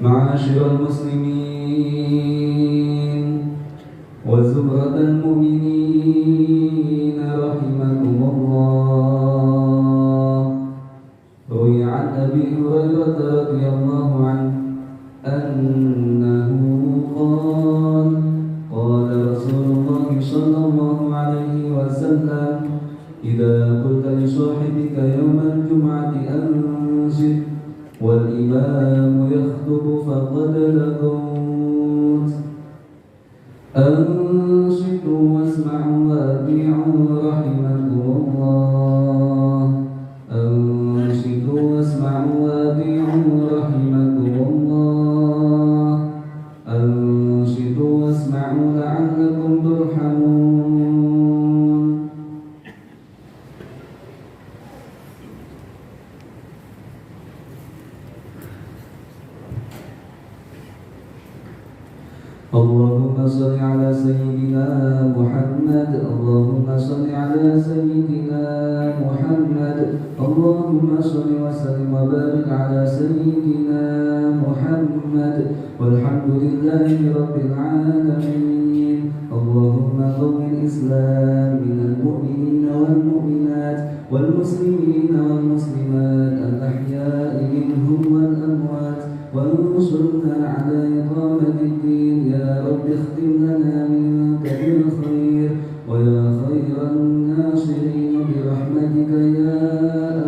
معاشر المسلمين وزمرة المؤمنين رحمكم الله. روي عن أبي هريرة رضي الله عنه أنه قال: قال رسول الله صلى الله عليه وسلم: إذا قلت لصاحبك يوم الجمعة أنصت والإمام يخطب فقد لغوت. أنصتوا واسمعوا وأطيعوا رحمكم الله. أنصتوا واسمعوا وأطيعوا رحمكم الله. أنصتوا واسمعوا لعلكم ترحمون. اللهم صل على سيدنا محمد. اللهم صل على سيدنا محمد. اللهم صل وسلم وبارك على سيدنا محمد والحمد لله رب العالمين. اللهم قوم الإسلام من المؤمنين والمؤمنات والمسلمين والمسلمات الأحياء منهم والأموات وانصرنا على إقامة الدين. يا رب اختم لنا منك بالخير ويا خير الناصرين برحمتك يا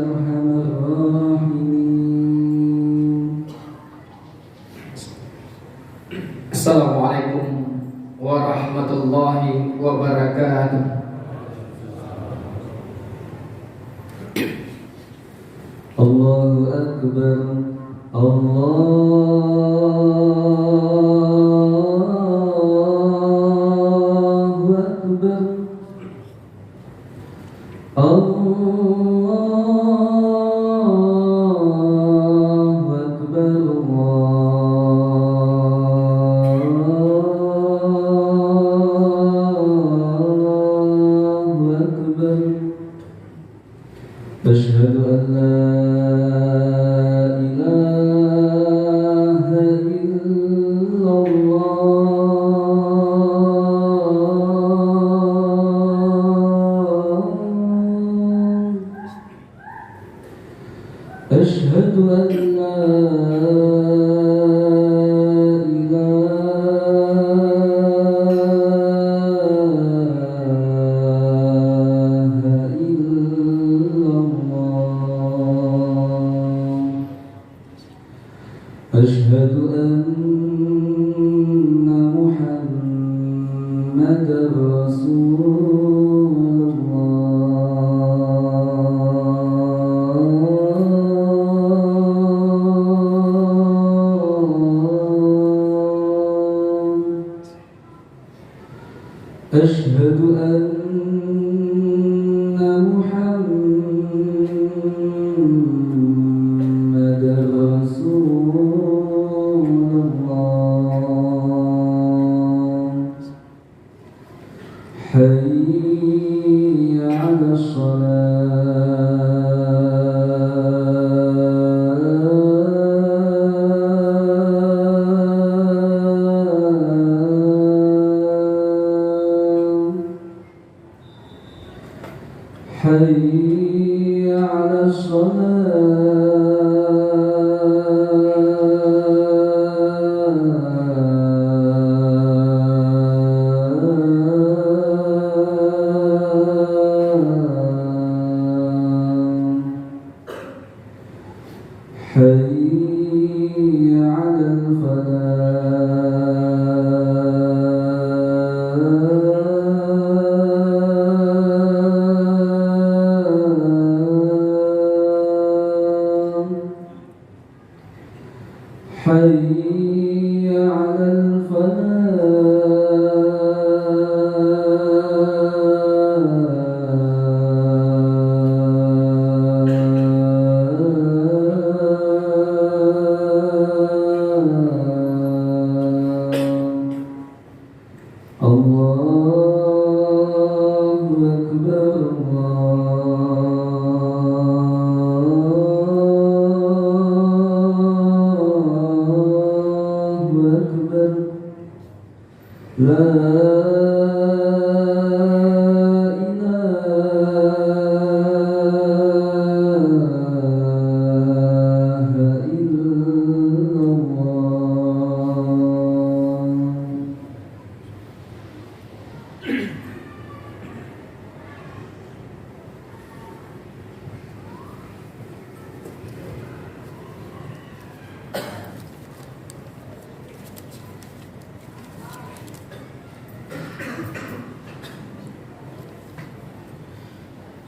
أرحم الراحمين. Assalamualaikum warahmatullahi wabarakatuh. Allahu Akbar. Allahu Akbar. Allahu Akbar. Allahu Akbar. Asyhadu an la أشهد أن لا إله إلا الله. أشهد أن محمدا رسول أشهد أن محمدا رسول الله. حي على حي على حي على حي على الفلاح. لا إله إلا الله.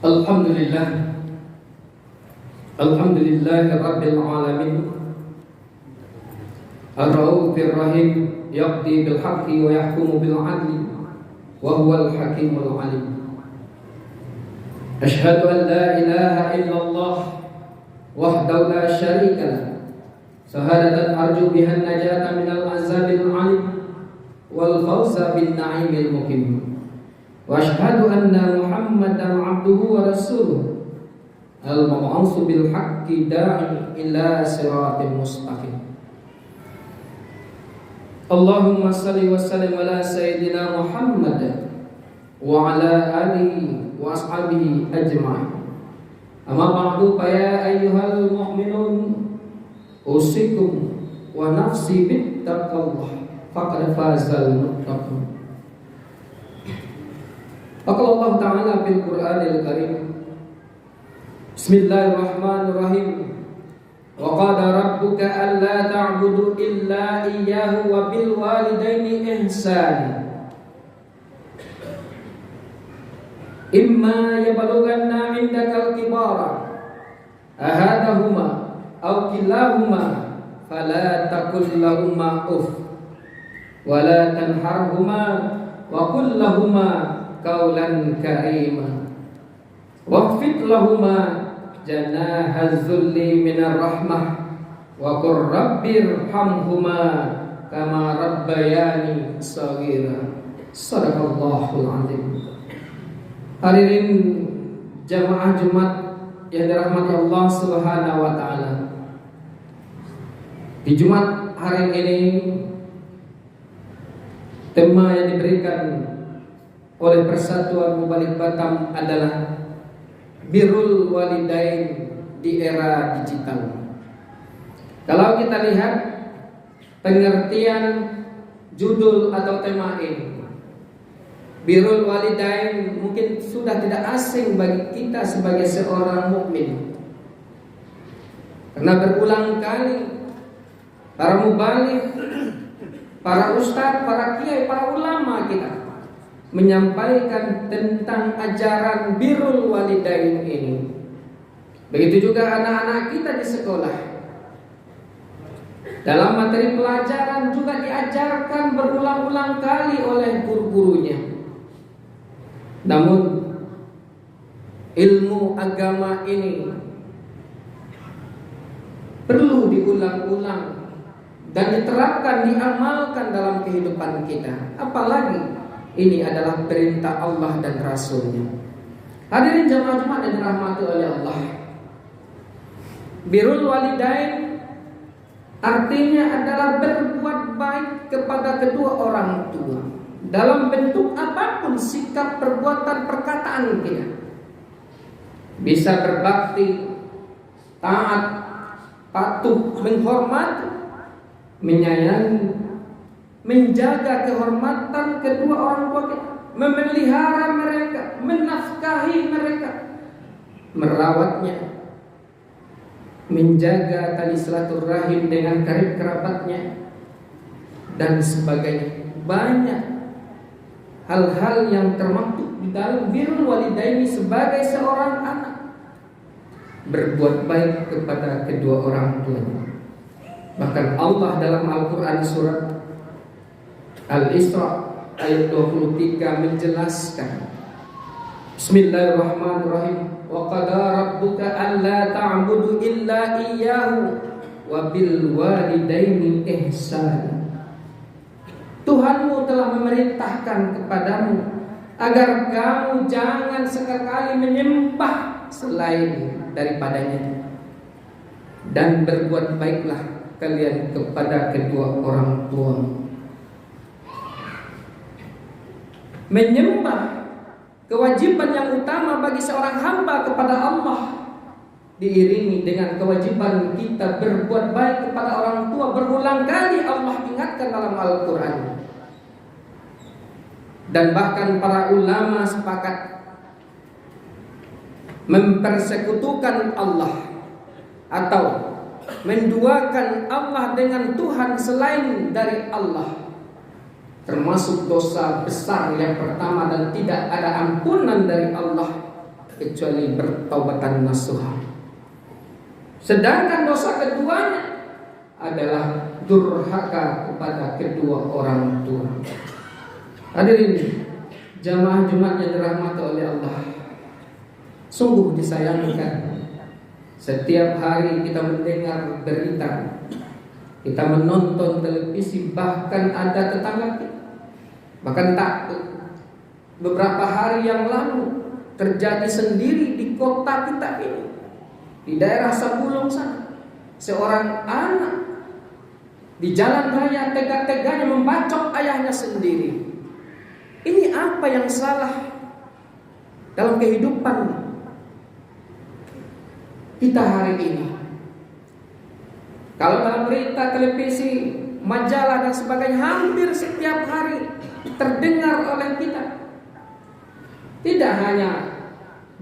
Alhamdulillah, Alhamdulillahi Rabbil Alamin, Ar-Raufir Rahim, Yaqdi bil haqqi wa yahkumu bil adli, wa huwal Hakimul Alim. Ashhadu an la ilaha illallah wahdahu la syarika lah, shahadatan arju bihan najata minal azabil alim wal fawza bin na'imil muqim. Wa ashhadu anna Muhammadan abduhu wa rasuluh al-mab'uts bil haqqi da'i ila siratin mustaqim. Allahumma salli wa sallim ala sayyidina Muhammad wa ala alihi wa ashabihi ajma'in. Amma ba'du, fa ya ayyuhal mu'minun usikum wa nafsi bittaqwallah faqad fazal muttaqun. Qala Allah Ta'ala fil Qur'anil Karim, Bismillahirrahmanirrahim. Wa qala rabbuka alla ta'budu illa iyyahu wa bil walidaini ihsana. Imma yablughanna 'indakal kibara ahadahuma aw kilahuma fala taqul lahumā uff wa la tanharhumā wa qul lahumā qawlan karīmā wakhfid lahumā janāha dzulli minar rahmah wa qur rabbirhamhumā kamā rabbayāni shaghīrā. Shadaqallahul 'azim. Hadirin jamaah Jumat yang dirahmati Allah Subhanahu wa taala. Di Jumat hari ini tema yang diberikan oleh Persatuan Mubalik Batam adalah birrul walidain di era digital. Kalau kita lihat pengertian judul atau tema ini, birrul walidain mungkin sudah tidak asing bagi kita sebagai seorang mukmin. Karena berulang kali para mubalik, para ustadz, para kiai, para ulama kita menyampaikan tentang ajaran birrul walidain ini. Begitu juga anak-anak kita di sekolah. Dalam materi pelajaran juga diajarkan berulang-ulang kali oleh guru-gurunya. Namun ilmu agama ini perlu diulang-ulang dan diterapkan, diamalkan dalam kehidupan kita. Apalagi ini adalah perintah Allah dan Rasulnya. Hadirin jamaah Jumat yang dirahmati oleh Allah, birrul walidain artinya adalah berbuat baik kepada kedua orang tua dalam bentuk apapun sikap, perbuatan, perkataan kita. Bisa berbakti, taat, patuh, menghormati, menyayangi, menjaga kehormatan kedua orang tua kita, memelihara mereka, menafkahi mereka, merawatnya, menjaga tali silaturahim dengan karib kerabatnya, dan sebagainya. Banyak hal-hal yang termaktub di dalam birrul walidaini sebagai seorang anak. Berbuat baik kepada kedua orang tuanya. Bahkan Allah dalam Al-Quran surat Al-Isra ayat 23 menjelaskan, Bismillahirrahmanirrahim. Wa qada rabbuka alla ta'budu illa iyyahu wa bil walidaini ihsana. Tuhanmu telah memerintahkan kepadamu agar kamu jangan sekali menyembah selain daripadanya, dan berbuat baiklah kalian kepada kedua orang tuamu. menyembah, kewajiban yang utama bagi seorang hamba kepada Allah, diiringi dengan kewajiban kita berbuat baik kepada orang tua. Berulang kali Allah ingatkan dalam Al-Quran. Dan bahkan para ulama sepakat mempersekutukan Allah atau menduakan Allah dengan Tuhan selain dari Allah, termasuk dosa besar yang pertama, dan tidak ada ampunan dari Allah kecuali bertaubatan nasuha. Sedangkan dosa keduanya adalah durhaka kepada kedua orang tua. Hadirin jamaah Jumat yang dirahmati oleh Allah, sungguh disayangkan setiap hari kita mendengar berita, kita menonton televisi, bahkan ada tetangga kita. Bahkan tak beberapa hari yang lalu terjadi sendiri di kota kita ini, di daerah Sabulong sana, seorang anak di jalan raya tega-teganya membacok ayahnya sendiri. Ini apa yang salah dalam kehidupan kita hari ini? Kalau dalam berita, televisi, majalah dan sebagainya, hampir setiap hari terdengar oleh kita. Tidak hanya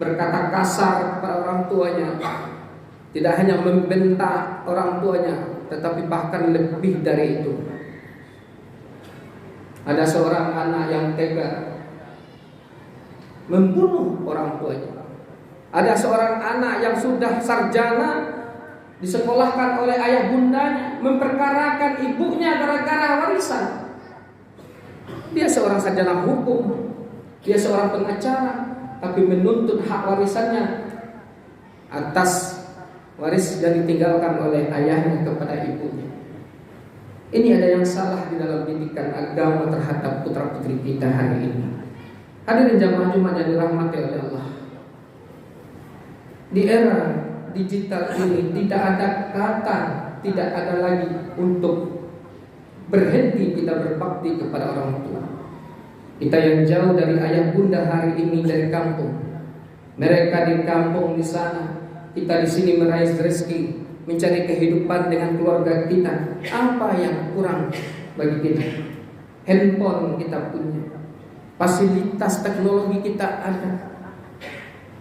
berkata kasar kepada orang tuanya, tidak hanya membentak orang tuanya, tetapi bahkan lebih dari itu. Ada seorang anak yang tega membunuh orang tuanya. Ada seorang anak yang sudah sarjana, disekolahkan oleh ayah bundanya, memperkarakan ibunya gara-gara warisan. Dia seorang sarjana hukum, dia seorang pengacara, tapi menuntut hak warisannya atas waris yang ditinggalkan oleh ayahnya kepada ibunya. Ini ada yang salah di dalam didikan agama terhadap putra-putri kita hari ini. Hadirin jamaah Jumat yang dirahmati oleh Allah, di era digital ini tidak ada kata, tidak ada lagi untuk berhenti kita berbakti kepada orang tua. Kita yang jauh dari ayah bunda hari ini, dari kampung, mereka di kampung di sana, kita di sini meraih rezeki, mencari kehidupan dengan keluarga kita. Apa yang kurang bagi kita? Handphone kita punya, fasilitas teknologi kita ada.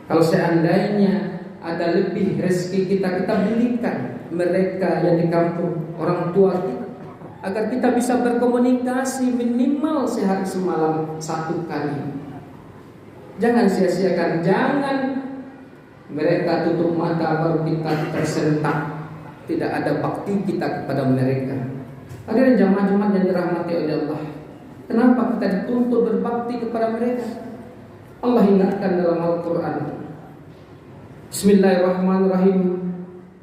Kalau seandainya ada lebih rezeki kita belikan mereka yang di kampung, orang tua kita, agar kita bisa berkomunikasi minimal sehari semalam 1 kali. Jangan sia-siakan, jangan mereka tutup mata baru kita tersentak. Tidak ada bakti kita kepada mereka. Hadirin jamaah Jumat yang dirahmati oleh Allah, kenapa kita dituntut berbakti kepada mereka? Allah ingatkan dalam Al-Quran, Bismillahirrahmanirrahim.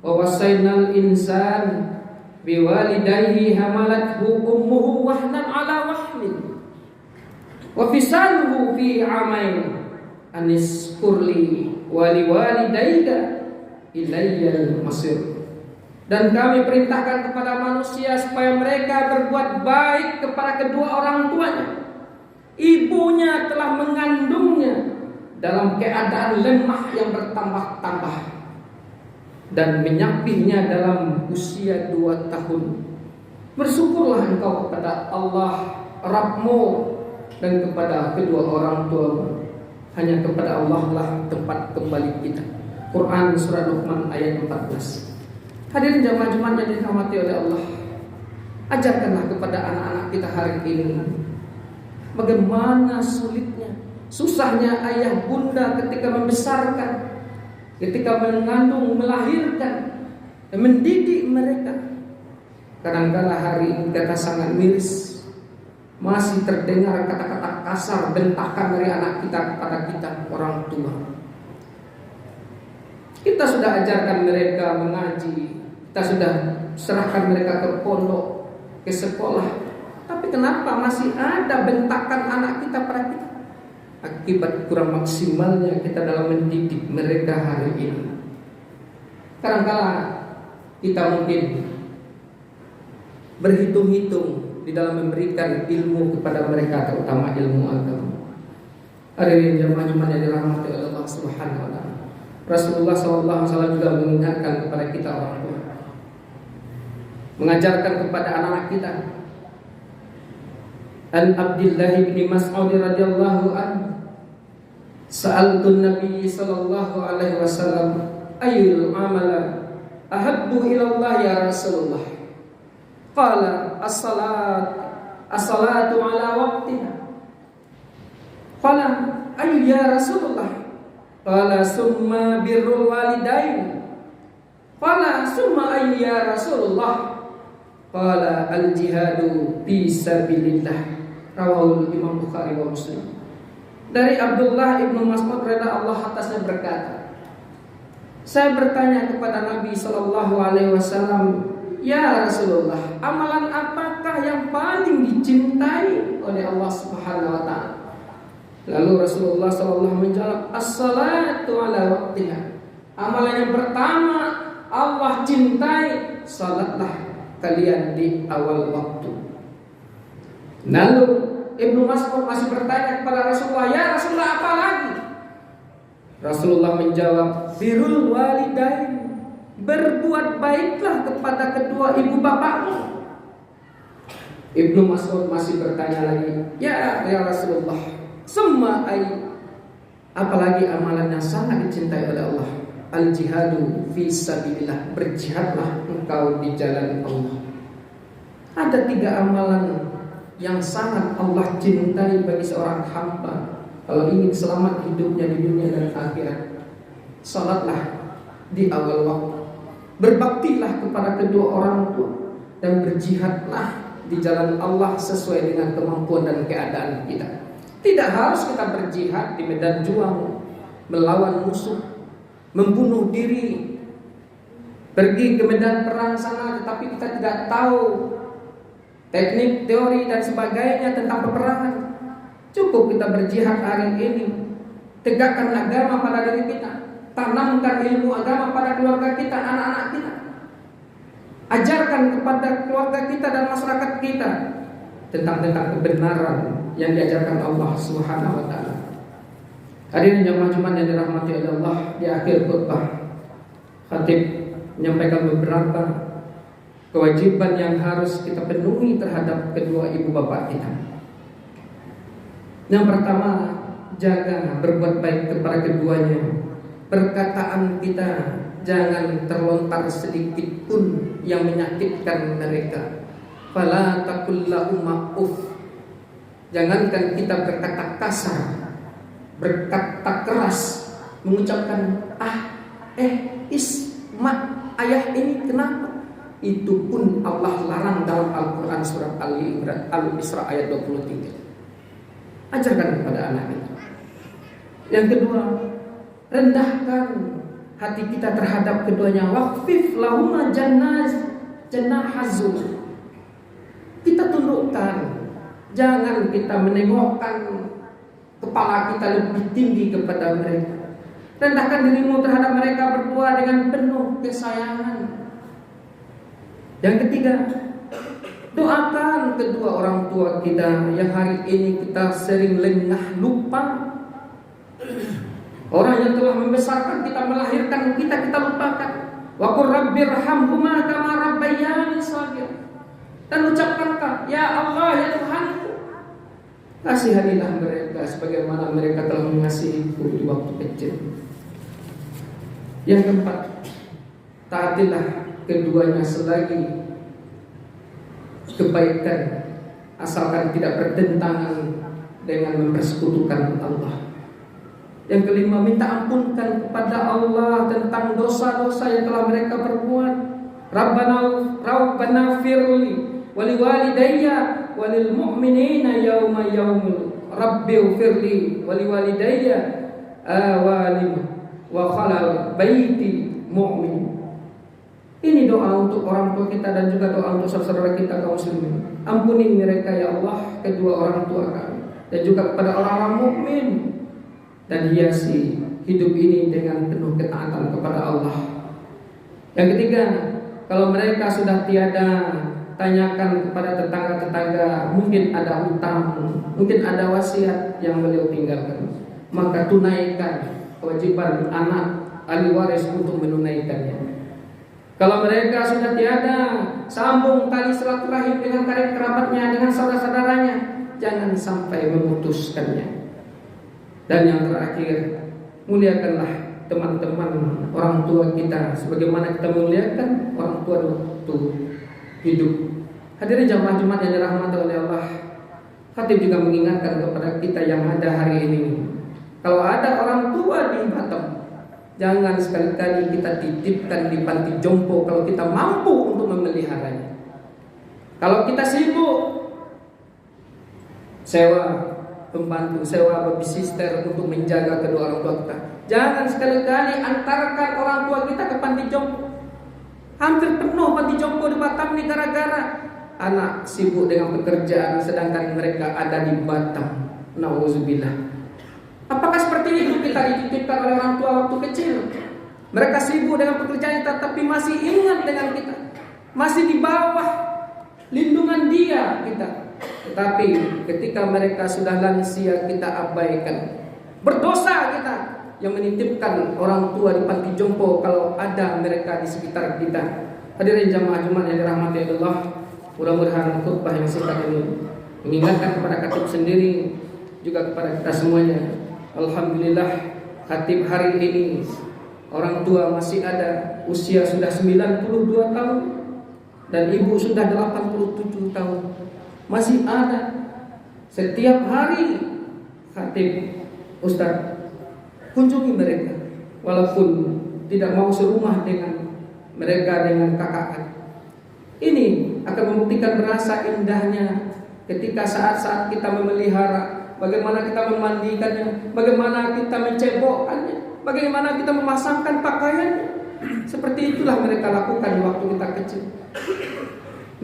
Wa wasainal insan biwalidayhi hamalathu ummuhu wahnan ala wahnin wa fisaluhu fi amain aniskurli waliwalidayka ilayyal masir. Dan kami perintahkan kepada manusia supaya mereka berbuat baik kepada kedua orang tuanya. Ibunya telah mengandungnya dalam keadaan lemah yang bertambah-tambah dan menyapihnya dalam usia 2 tahun. Bersyukurlah engkau kepada Allah Rabbmu dan kepada kedua orang tuamu. Hanya kepada Allah lah tempat kembali kita. Quran Surah Luqman ayat 14. Hadirin jamaah Jumat yang dirahmati oleh Allah, ajarkanlah kepada anak-anak kita hari ini bagaimana sulitnya, susahnya ayah bunda ketika membesarkan, ketika mengandung, melahirkan, dan mendidik mereka. Kadang-kala hari ini kata sangat miris, masih terdengar kata-kata kasar, bentakan dari anak kita kepada kita orang tua. Kita sudah ajarkan mereka mengaji, kita sudah serahkan mereka ke pondok, ke sekolah, tapi kenapa masih ada bentakan anak kita pada kita? Akibat kurang maksimalnya kita dalam mendidik mereka hari ini. Kadang-kala kita mungkin berhitung-hitung di dalam memberikan ilmu kepada mereka, terutama ilmu agama. Hadirin jemaah yang dirahmati oleh Allah Subhanahu wa taala. Rasulullah SAW juga mengingatkan kepada kita orang tua, mengajarkan kepada anak-anak kita. An Abdullah bin Mas'ud radhiyallahu anhu, sa'altu Nabi sallallahu alaihi wasallam, ayyul amala ahabbu ila Allah ya Rasulullah? Qala as-salatu ala waqtiha. Qala ayyu ya Rasulullah? Qala summa birrul walidain. Qala summa ayyu ya Rasulullah? Qala al-jihadu fi sabilillah. Rawahul Imam Bukhari wa Muslim. Dari Abdullah ibnu Mas'ud radhiyallahu Allah atasnya berkata, saya bertanya kepada Nabi sallallahu alaihi wasallam, ya Rasulullah, amalan apakah yang paling dicintai oleh Allah Subhanahu wa taala? Lalu Rasulullah sallallahu menjawab, as-salatu ala waqtiha. Amalan yang pertama Allah cintai, salatlah kalian di awal waktu. Lalu Ibnu Mas'ud masih bertanya kepada Rasulullah, ya Rasulullah apa lagi? Rasulullah menjawab, birrul walidain, berbuat baiklah kepada kedua ibu bapakmu. Ibnu Mas'ud masih bertanya lagi, ya Rasulullah, semua apalagi amalan yang sangat dicintai oleh Allah? Al-jihadu fi sabilillah, berjihadlah engkau di jalan Allah. Ada 3 amalan yang sangat Allah cintai bagi seorang hamba kalau ingin selamat hidupnya di dunia dan akhirat. Salatlah di awal waktu, berbaktilah kepada kedua orang tua, dan berjihadlah di jalan Allah sesuai dengan kemampuan dan keadaan kita. Tidak harus kita berjihad di medan juang, melawan musuh, membunuh diri, pergi ke medan perang sana, tetapi kita tidak tahu teknik, teori dan sebagainya tentang peperangan. Cukup kita berjihad hari ini, tegakkan agama pada diri kita, tanamkan ilmu agama pada keluarga kita, anak-anak kita, ajarkan kepada keluarga kita dan masyarakat kita tentang kebenaran yang diajarkan Allah Subhanahu wa taala. Hadirin jemaah yang dirahmati oleh Allah, di akhir khutbah khatib menyampaikan beberapa kewajiban yang harus kita penuhi terhadap kedua ibu bapak kita. Yang pertama, jaga berbuat baik kepada keduanya. Perkataan kita jangan terlontar sedikit pun yang menyakitkan mereka. Fala taqul lahum uff. Jangankan kita berkata kasar, berkata keras, mengucapkan ayah ini kenapa? Itu pun Allah larang dalam Al-Quran surat Al-Isra ayat 23. Ajarkan kepada anak kita. Yang kedua, rendahkan hati kita terhadap keduanya. Waqfif lahuma jannahazul. Kita tundukkan, jangan kita menengokkan kepala kita lebih tinggi kepada mereka. Rendahkan dirimu terhadap mereka berdua dengan penuh kesayangan. Yang ketiga, doakan kedua orang tua kita yang hari ini kita sering lengah lupa. Orang yang telah membesarkan kita, melahirkan kita, kita lupakan. Wa qur rabbirhamhuma kama rabbayani shaghira. Dan ucapkankah, ya Allah, ya Tuhanku, kasihanilah mereka sebagaimana mereka telah mengasihiku di waktu kecil. Yang keempat, taatilah keduanya selagi kebaikan, asalkan tidak bertentangan dengan mempersekutukan Allah. Yang kelima, minta ampunkan kepada Allah tentang dosa-dosa yang telah mereka perbuat. Rabbana firli wali walidayya walil mu'minina yauma Rabbi firli wali walidayya awalim wa khalal baiti mu'min. Ini doa untuk orang tua kita dan juga doa untuk saudara kita kaum muslimin. Ampuni mereka ya Allah, kedua orang tua kami, dan juga kepada orang-orang mukmin, dan hiasi hidup ini dengan penuh ketaatan kepada Allah. Yang ketiga, kalau mereka sudah tiada, tanyakan kepada tetangga-tetangga, mungkin ada hutang, mungkin ada wasiat yang beliau tinggalkan. maka tunaikan kewajiban anak ahli waris untuk menunaikannya. Kalau mereka sudah tiada, sambung tali silaturahim dengan karib kerabatnya, dengan saudara-saudaranya, jangan sampai memutuskannya. Dan yang terakhir, muliakanlah teman-teman orang tua kita sebagaimana kita muliakan orang tua waktu hidup. Hadirin jamaah Jumat yang dirahmati oleh Allah, Khatib juga mengingatkan kepada kita yang ada hari ini, kalau ada orang tua di Batam, jangan sekali-kali kita titipkan di panti jompo kalau kita mampu untuk memeliharanya. Kalau kita sibuk sewa pembantu, sewa babysitter untuk menjaga kedua orang tua kita, jangan sekali-kali antarkan orang tua kita ke panti jompo. Hampir penuh panti jompo di Batam ini gara-gara anak sibuk dengan pekerjaan sedangkan mereka ada di Batam. Nauzubillah. Apakah seperti itu kita dititipkan oleh orang tua waktu kecil? Mereka sibuk dengan pekerjaan kita, tapi masih ingat dengan kita, masih di bawah lindungan dia kita. Tetapi ketika mereka sudah lansia, kita abaikan. Berdosa kita yang menitipkan orang tua di panti jompo kalau ada mereka di sekitar kita. Hadirin jamaah Jumat yang dirahmati Allah, mudah-mudahan khutbah yang singkat ini mengingatkan kepada khatib sendiri juga kepada kita semuanya. Alhamdulillah, khatib hari ini orang tua masih ada, usia sudah 92 tahun dan ibu sudah 87 tahun. Masih ada. Setiap hari khatib Ustaz kunjungi mereka, walaupun tidak mau serumah dengan mereka, dengan kakak. Ini akan membuktikan berasa indahnya ketika saat-saat kita memelihara. Bagaimana kita memandikannya, bagaimana kita mencebokkannya, bagaimana kita memasangkan pakaiannya. Seperti itulah mereka lakukan di waktu kita kecil.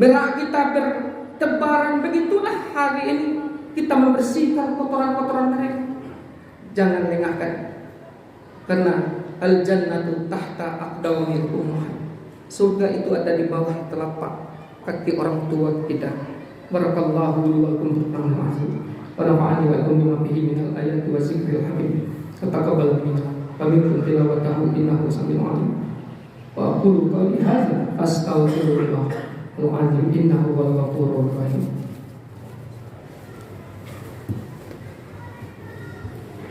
Berak kita bertebaran, begitulah hari ini kita membersihkan kotoran-kotoran mereka. Jangan lengahkan, karena al-jannatu tahta aqdamil ummahat. Surga itu ada di bawah telapak kaki orang tua kita. Barakallahu li wa lakum fil Qur'anil azim. Wa nafa'ani wa lakum bima fihi minal ayati wa zikril hakim. Taqabbal minna wa minkum tilawatahu innahu samii'un 'aliim. Wa aqulu qawli hadza astaghfirullah al-'azim innahu huwal ghafurur rahim.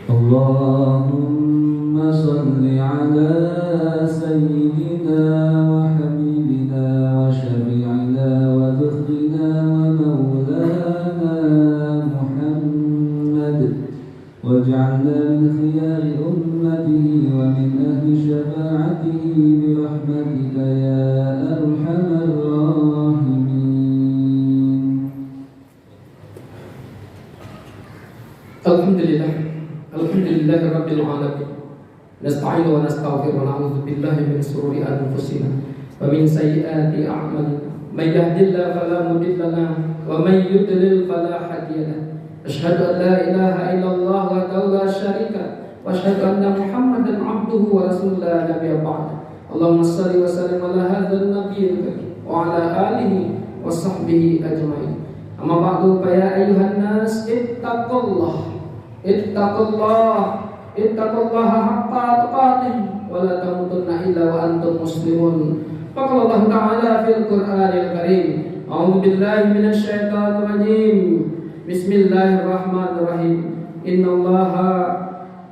Allahumma salli ala sayyidina wa habibina wa syafi'ina wa dhukhrina wa maulana Muhammad waj'alna min khiyari ummatihi wa min ahli syafa'atihi bi rahmatika ya arhamar rahimin. Alhamdulillah rabbil alamin. Nasta'inu wa nastaghfiru wa na'udzu billahi min shururi anfusina wa min sayyiati a'malina. May yahdihillahu fala mudilla lahu wa may yudlil fala hadiya lahu. Asyhadu an la ilaha illallah wahdahu la syarika wa asyhadu anna Muhammadan 'abduhu wa rasuluhu la nabiyya ba'da. Allahumma shalli wa sallim ala hadzal nabiyil karim wa ala alihi wa sahbihi ajma'in. Amma ba'du, fa ya ayyuhan nas ittaqullah ittaqullaha haqqa tuqatih wa la tamutunna illa wa antum muslimun. Faqala Allah Ta'ala fil Qur'anil Karim, a'udzu billahi minasy syaithanir rajim. Bismillahirrahmanirrahim. Innallaha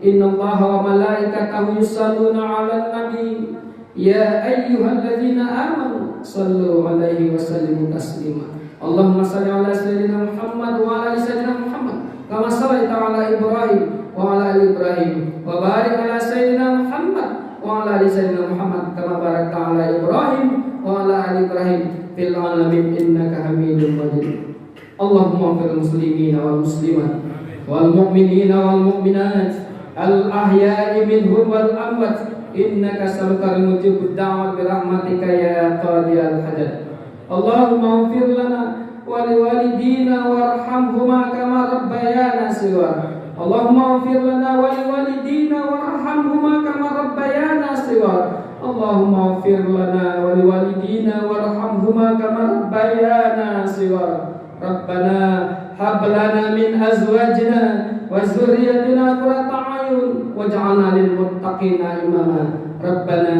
wa malaikatahu yusalluna 'alan nabi ya ayyuhalladzina amanu sallu 'alaihi wa sallimu taslima. Allahumma shalli 'ala sayyidina Muhammad wa 'ala sayyidina Muhammad kama shallaita 'ala Ibrahim wa 'ala ali Ibrahim wa barik 'ala sayyidina Muhammad wa 'ala ali sayyidina Muhammad kama barakta 'ala Ibrahim wa 'ala ali Ibrahim fil 'alamin innaka Hamidum Majid. Allahumma fil muslimina wal muslimat wal mu'minina wal mu'minat al ahya'i minhum wal amwat innaka sami'ul mujibud da'wat bi rahmatika ya qadiyal hajat. Allahumma ighfir lana wa liwalidina warhamhuma kama rabbayana shighara. Allahumma ighfir lana wa liwalidina warhamhuma kama rabbayana shighara. Allahumma ighfir lana wa liwalidina warhamhuma kama rabbayana shighara. Rabbana hab lana min azwajina wa dhurriyyatina qurrata a'yun waj'alna lil muttaqina imama. Rabbana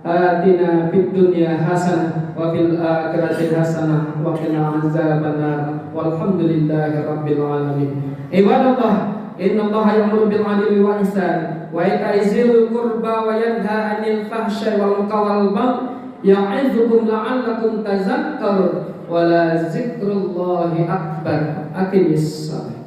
atina fid dunya hasanah wa fil akhirati hasanah wa qina adzabannar. Walhamdulillahi rabbil alamin. Ibadallah, innallaha ya'muru bil 'adli wal ihsan wa ita'i dzil qurba wa yanha 'anil fahsya'i wal munkari wal baghi ya'idzukum la'allakum tadhakkarun wa la dzikrullahi akbar. Aqimis shalah.